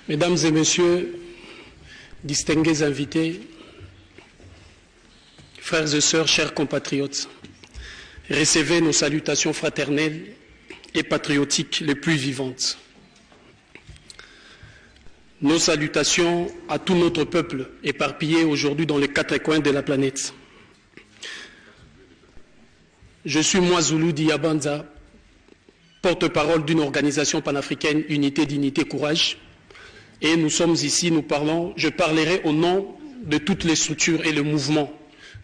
Mesdames et messieurs, distingués invités, frères et sœurs, chers compatriotes, recevez nos salutations fraternelles et patriotiques les plus vivantes. Nos salutations à tout notre peuple éparpillé aujourd'hui dans les quatre coins de la planète. Je suis moi Zulu Diabanza, porte-parole d'une organisation panafricaine Unité, Dignité, Courage. Et nous sommes ici, je parlerai au nom de toutes les structures et le mouvement,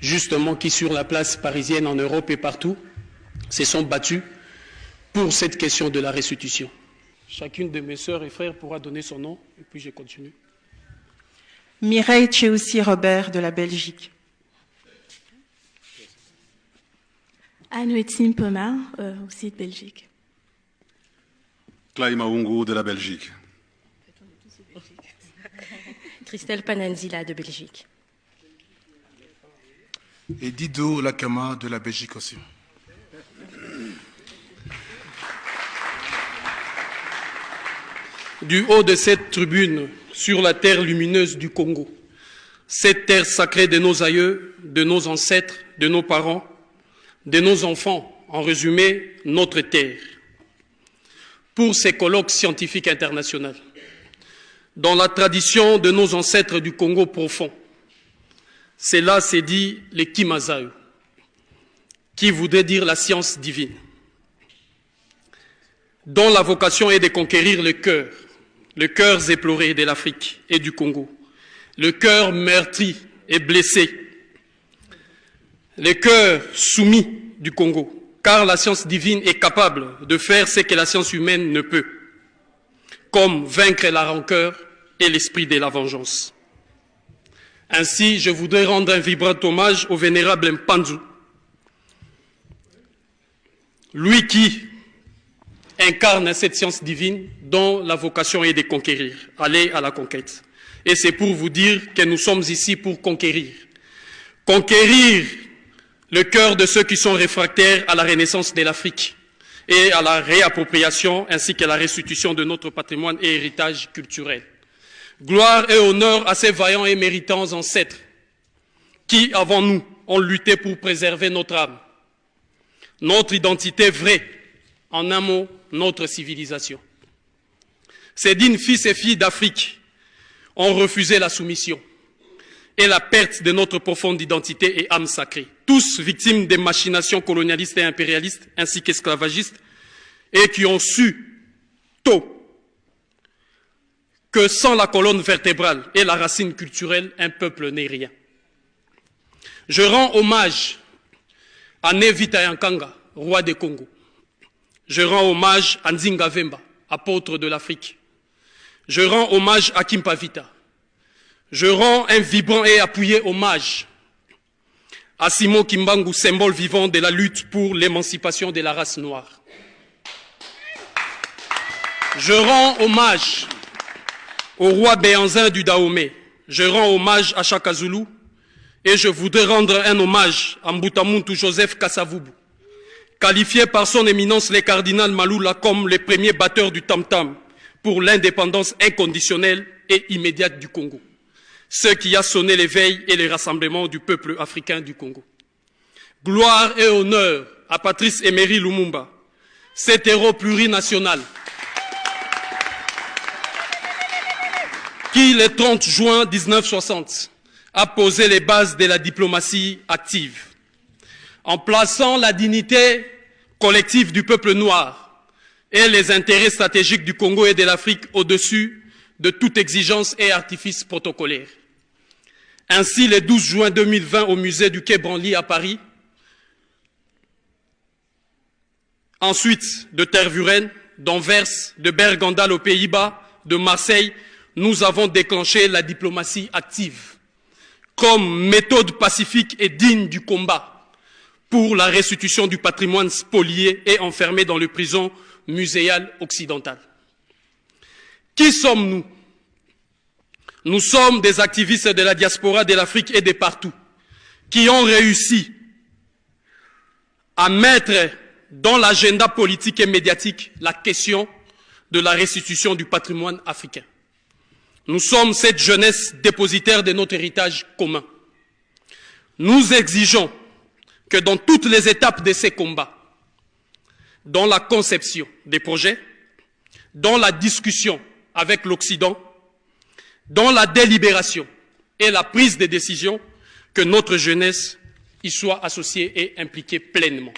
justement, qui sur la place parisienne, en Europe et partout, se sont battus pour cette question de la restitution. Chacune de mes sœurs et frères pourra donner son nom, et puis je continue. Mireille Tcheoussi Robert de la Belgique. Anne-Wetine Pomar, aussi de Belgique. Claïma Ungu de la Belgique. Christelle Pananzila de Belgique. Et Dido Lakama de la Belgique aussi. Du haut de cette tribune, sur la terre lumineuse du Congo, cette terre sacrée de nos aïeux, de nos ancêtres, de nos parents, de nos enfants, en résumé, notre terre. Pour ces colloques scientifiques internationaux, dans la tradition de nos ancêtres du Congo profond, cela s'est dit le Kimazau, qui voudrait dire la science divine, dont la vocation est de conquérir le cœur éploré de l'Afrique et du Congo, le cœur meurtri et blessé, le cœur soumis du Congo, car la science divine est capable de faire ce que la science humaine ne peut, comme vaincre la rancœur et l'esprit de la vengeance. Ainsi, je voudrais rendre un vibrant hommage au vénérable Mpanzu, lui qui incarne cette science divine dont la vocation est de conquérir, aller à la conquête. Et c'est pour vous dire que nous sommes ici pour conquérir. Conquérir le cœur de ceux qui sont réfractaires à la renaissance de l'Afrique et à la réappropriation ainsi qu'à la restitution de notre patrimoine et héritage culturel. Gloire et honneur à ces vaillants et méritants ancêtres qui, avant nous, ont lutté pour préserver notre âme, notre identité vraie, en un mot, notre civilisation. Ces dignes fils et filles d'Afrique ont refusé la soumission et la perte de notre profonde identité et âme sacrée, tous victimes des machinations colonialistes et impérialistes ainsi qu'esclavagistes, et qui ont su tôt que sans la colonne vertébrale et la racine culturelle, un peuple n'est rien. Je rends hommage à Nevita Yankanga, roi des Congo. Je rends hommage à Nzinga Vemba, apôtre de l'Afrique. Je rends hommage à Kimpavita. Je rends un vibrant et appuyé hommage à Simon Kimbangu, symbole vivant de la lutte pour l'émancipation de la race noire. Je rends hommage au roi Béanzin du Dahomey. Je rends hommage à Chaka Zulu et je voudrais rendre un hommage à Mbutamuntu Joseph Kasavubu, qualifié par son éminence le cardinal Maloula comme le premier batteur du tam-tam pour l'indépendance inconditionnelle et immédiate du Congo, ce qui a sonné l'éveil et le rassemblement du peuple africain du Congo. Gloire et honneur à Patrice Emery Lumumba, cet héros plurinational qui, le 30 juin 1960, a posé les bases de la diplomatie active, en plaçant la dignité collective du peuple noir et les intérêts stratégiques du Congo et de l'Afrique au-dessus de toute exigence et artifice protocolaire. Ainsi, le 12 juin 2020, au musée du Quai Branly à Paris, ensuite de Tervuren, d'Anvers, de Bergendal aux Pays-Bas, de Marseille, nous avons déclenché la diplomatie active comme méthode pacifique et digne du combat pour la restitution du patrimoine spolié et enfermé dans les prisons muséales occidentales. Qui sommes-nous? Nous sommes des activistes de la diaspora de l'Afrique et de partout qui ont réussi à mettre dans l'agenda politique et médiatique la question de la restitution du patrimoine africain. Nous sommes cette jeunesse dépositaire de notre héritage commun. Nous exigeons que dans toutes les étapes de ces combats, dans la conception des projets, dans la discussion avec l'Occident, dans la délibération et la prise de décision, que notre jeunesse y soit associée et impliquée pleinement.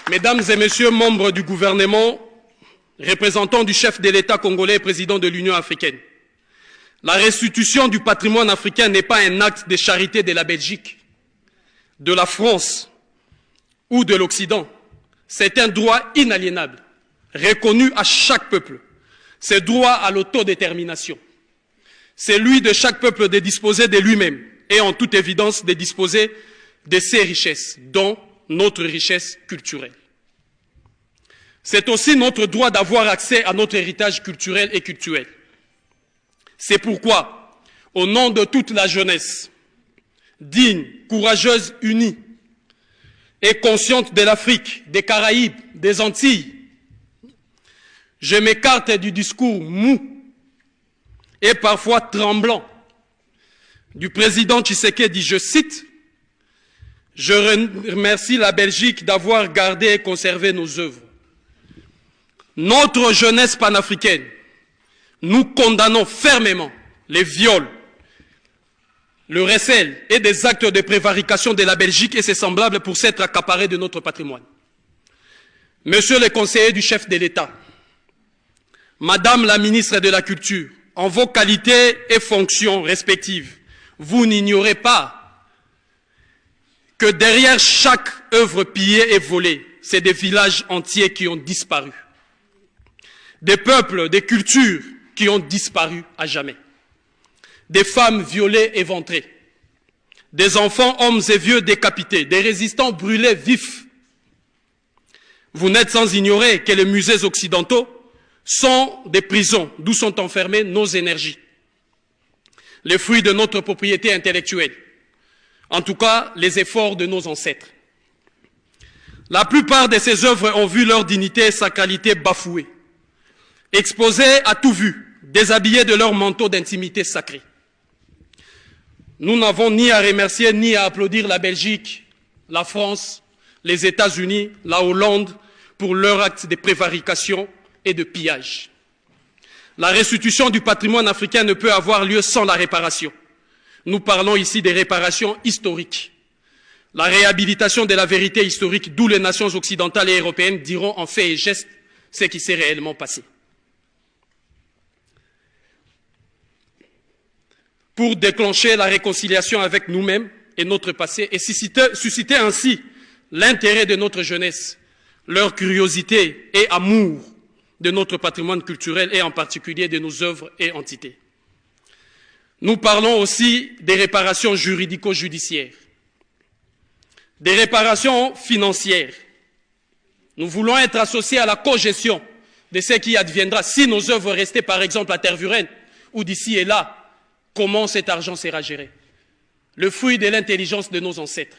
Mesdames et messieurs, membres du gouvernement, représentants du chef de l'État congolais et président de l'Union africaine, la restitution du patrimoine africain n'est pas un acte de charité de la Belgique, de la France ou de l'Occident. C'est un droit inaliénable, reconnu à chaque peuple. C'est droit à l'autodétermination. C'est lui de chaque peuple de disposer de lui-même et en toute évidence de disposer de ses richesses, dont notre richesse culturelle. C'est aussi notre droit d'avoir accès à notre héritage culturel et cultuel. C'est pourquoi, au nom de toute la jeunesse, digne, courageuse, unie et consciente de l'Afrique, des Caraïbes, des Antilles, je m'écarte du discours mou et parfois tremblant du président Tshisekedi, je cite, « Je remercie la Belgique d'avoir gardé et conservé nos œuvres. Notre jeunesse panafricaine, nous condamnons fermement les viols, le recel et des actes de prévarication de la Belgique et ses semblables pour s'être accaparés de notre patrimoine. Monsieur le conseiller du chef de l'État, Madame la ministre de la Culture, en vos qualités et fonctions respectives, vous n'ignorez pas que derrière chaque œuvre pillée et volée, c'est des villages entiers qui ont disparu. Des peuples, des cultures qui ont disparu à jamais. Des femmes violées, éventrées. Des enfants, hommes et vieux décapités. Des résistants brûlés vifs. Vous n'êtes sans ignorer que les musées occidentaux sont des prisons d'où sont enfermées nos énergies. Les fruits de notre propriété intellectuelle. En tout cas, les efforts de nos ancêtres. La plupart de ces œuvres ont vu leur dignité et sacralité bafouées. Exposés à tout vu, déshabillés de leur manteau d'intimité sacrée. Nous n'avons ni à remercier ni à applaudir la Belgique, la France, les États-Unis, la Hollande pour leur acte de prévarication et de pillage. La restitution du patrimoine africain ne peut avoir lieu sans la réparation. Nous parlons ici des réparations historiques. La réhabilitation de la vérité historique, d'où les nations occidentales et européennes diront en fait et geste ce qui s'est réellement passé. Pour déclencher la réconciliation avec nous-mêmes et notre passé et susciter ainsi l'intérêt de notre jeunesse, leur curiosité et amour de notre patrimoine culturel et en particulier de nos œuvres et entités. Nous parlons aussi des réparations juridico-judiciaires, des réparations financières. Nous voulons être associés à la cogestion de ce qui adviendra si nos œuvres restaient par exemple à Tervuren ou d'ici et là, comment cet argent sera géré. Le fruit de l'intelligence de nos ancêtres.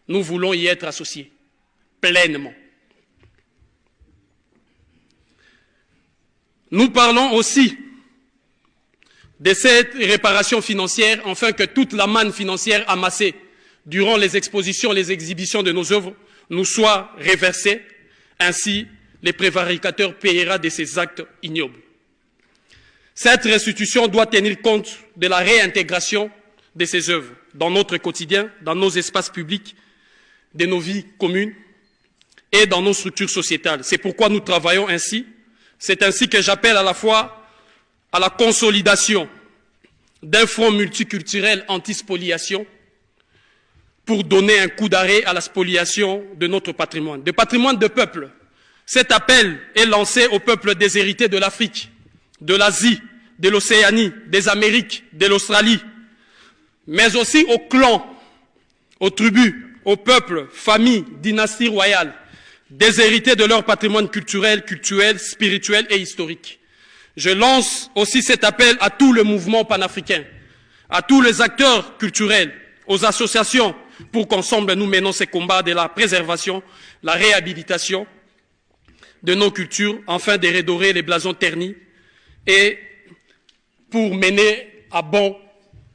Nous voulons y être associés pleinement. Nous parlons aussi de cette réparation financière, afin que toute la manne financière amassée durant les expositions, les exhibitions de nos œuvres nous soit reversée. Ainsi, les prévaricateurs payera de ces actes ignobles. Cette restitution doit tenir compte de la réintégration de ces œuvres dans notre quotidien, dans nos espaces publics, de nos vies communes et dans nos structures sociétales. C'est pourquoi nous travaillons ainsi. C'est ainsi que j'appelle à la fois à la consolidation d'un front multiculturel anti-spoliation pour donner un coup d'arrêt à la spoliation de notre patrimoine de peuple. Cet appel est lancé aux peuples déshérités de l'Afrique, de l'Asie, de l'Océanie, des Amériques, de l'Australie, mais aussi aux clans, aux tribus, aux peuples, familles, dynasties royales, déshérités de leur patrimoine culturel, spirituel et historique. Je lance aussi cet appel à tout le mouvement panafricain, à tous les acteurs culturels, aux associations, pour qu'ensemble nous menons ces combats de la préservation, la réhabilitation de nos cultures, afin de redorer les blasons ternis et pour mener à bon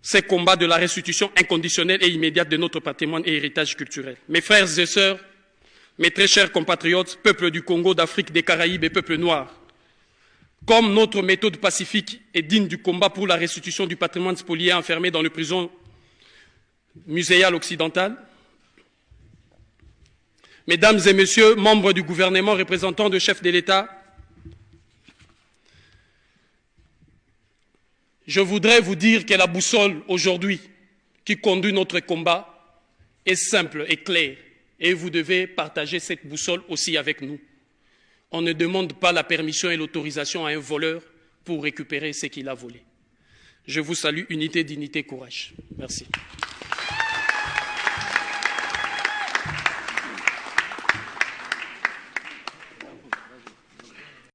ces combats de la restitution inconditionnelle et immédiate de notre patrimoine et héritage culturel. Mes frères et sœurs, mes très chers compatriotes, peuples du Congo, d'Afrique, des Caraïbes et peuples noirs, comme notre méthode pacifique est digne du combat pour la restitution du patrimoine spolié enfermé dans les prisons muséales occidentales, mesdames et messieurs, membres du gouvernement, représentants de chefs de l'État, je voudrais vous dire que la boussole aujourd'hui qui conduit notre combat est simple et claire et vous devez partager cette boussole aussi avec nous. On ne demande pas la permission et l'autorisation à un voleur pour récupérer ce qu'il a volé. Je vous salue, unité, dignité, courage. Merci.